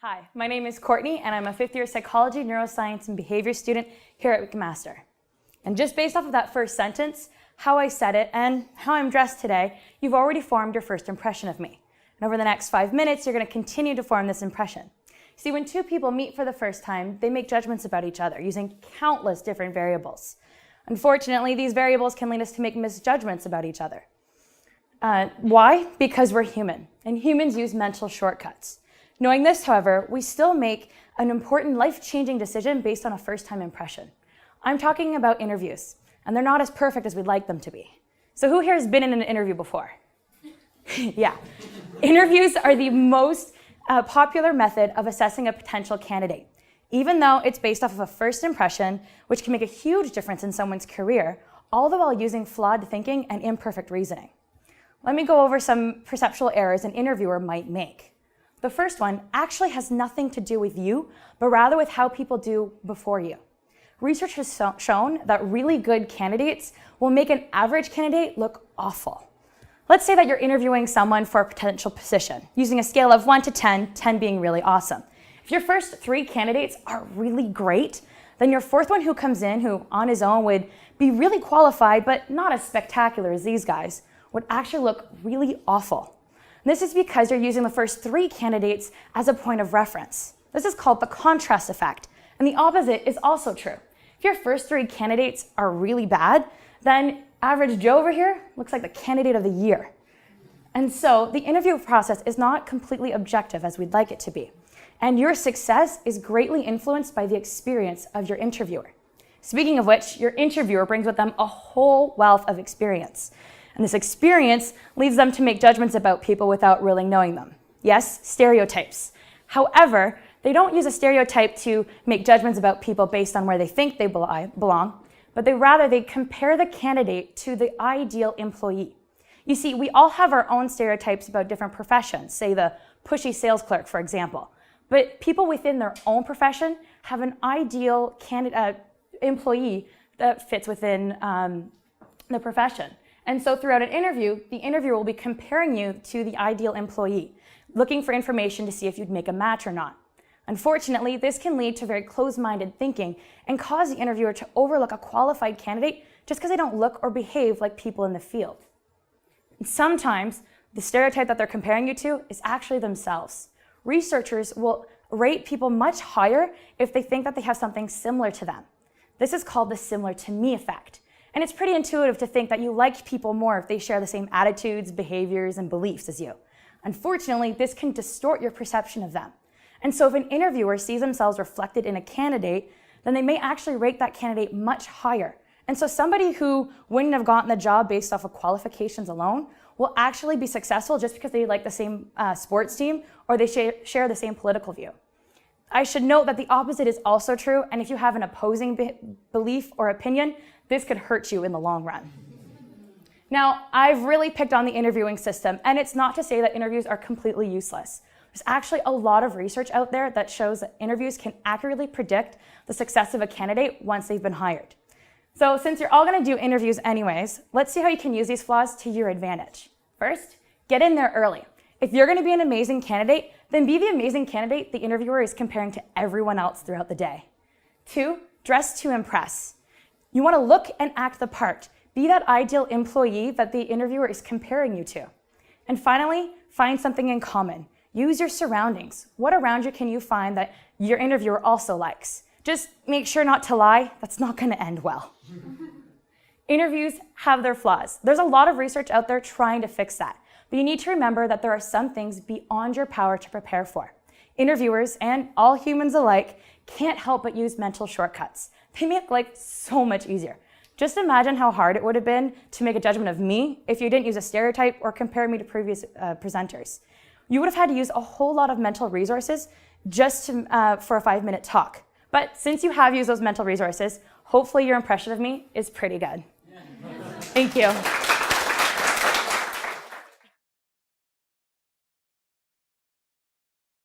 Hi, my name is Courtney, and I'm a fifth-year psychology, neuroscience, and behavior student here at McMaster. And just based off of that first sentence, how I said it, and how I'm dressed today, you've already formed your first impression of me. And over the next 5 minutes, you're going to continue to form this impression. See, when two people meet for the first time, they make judgments about each other using countless different variables. Unfortunately, these variables can lead us to make misjudgments about each other. Why? Because we're human, and humans use mental shortcuts. Knowing this, however, we still make an important life-changing decision based on a first-time impression. I'm talking about interviews, and they're not as perfect as we'd like them to be. So who here has been in an interview before? Yeah. Interviews are the most popular method of assessing a potential candidate. Even though it's based off of a first impression, which can make a huge difference in someone's career, all the while using flawed thinking and imperfect reasoning. Let me go over some perceptual errors an interviewer might make. The first one actually has nothing to do with you, but rather with how people do before you. Research has shown that really good candidates will make an average candidate look awful. Let's say that you're interviewing someone for a potential position, using a scale of 1 to 10, 10 being really awesome. If your first 3 candidates are really great, then your fourth one who comes in, who on his own would be really qualified, but not as spectacular as these guys, would actually look really awful. This is because you're using the first 3 candidates as a point of reference. This is called the contrast effect, and the opposite is also true. If your first 3 candidates are really bad, then average Joe over here looks like the candidate of the year. And so the interview process is not completely objective as we'd like it to be. And your success is greatly influenced by the experience of your interviewer. Speaking of which, your interviewer brings with them a whole wealth of experience. And this experience leads them to make judgments about people without really knowing them. Yes, stereotypes. However, they don't use a stereotype to make judgments about people based on where they think they belong, but they compare the candidate to the ideal employee. You see, we all have our own stereotypes about different professions, say the pushy sales clerk, for example. But people within their own profession have an ideal employee that fits within the profession. And so throughout an interview, the interviewer will be comparing you to the ideal employee, looking for information to see if you'd make a match or not. Unfortunately, this can lead to very closed-minded thinking and cause the interviewer to overlook a qualified candidate just because they don't look or behave like people in the field. And sometimes, the stereotype that they're comparing you to is actually themselves. Researchers will rate people much higher if they think that they have something similar to them. This is called the similar to me effect. And it's pretty intuitive to think that you like people more if they share the same attitudes, behaviors, and beliefs as you. Unfortunately, this can distort your perception of them. And so if an interviewer sees themselves reflected in a candidate, then they may actually rate that candidate much higher. And so somebody who wouldn't have gotten the job based off of qualifications alone will actually be successful just because they like the same sports team or they share the same political view. I should note that the opposite is also true, and if you have an opposing belief or opinion, this could hurt you in the long run. Now, I've really picked on the interviewing system, and it's not to say that interviews are completely useless. There's actually a lot of research out there that shows that interviews can accurately predict the success of a candidate once they've been hired. So since you're all going to do interviews anyways, let's see how you can use these flaws to your advantage. First, get in there early. If you're going to be an amazing candidate, then be the amazing candidate the interviewer is comparing to everyone else throughout the day. 2, dress to impress. You want to look and act the part. Be that ideal employee that the interviewer is comparing you to. And finally, find something in common. Use your surroundings. What around you can you find that your interviewer also likes? Just make sure not to lie. That's not going to end well. Interviews have their flaws. There's a lot of research out there trying to fix that. But you need to remember that there are some things beyond your power to prepare for. Interviewers, and all humans alike, can't help but use mental shortcuts. They make life so much easier. Just imagine how hard it would have been to make a judgment of me if you didn't use a stereotype or compare me to previous presenters. You would have had to use a whole lot of mental resources just for a 5-minute talk. But since you have used those mental resources, hopefully your impression of me is pretty good. Thank you.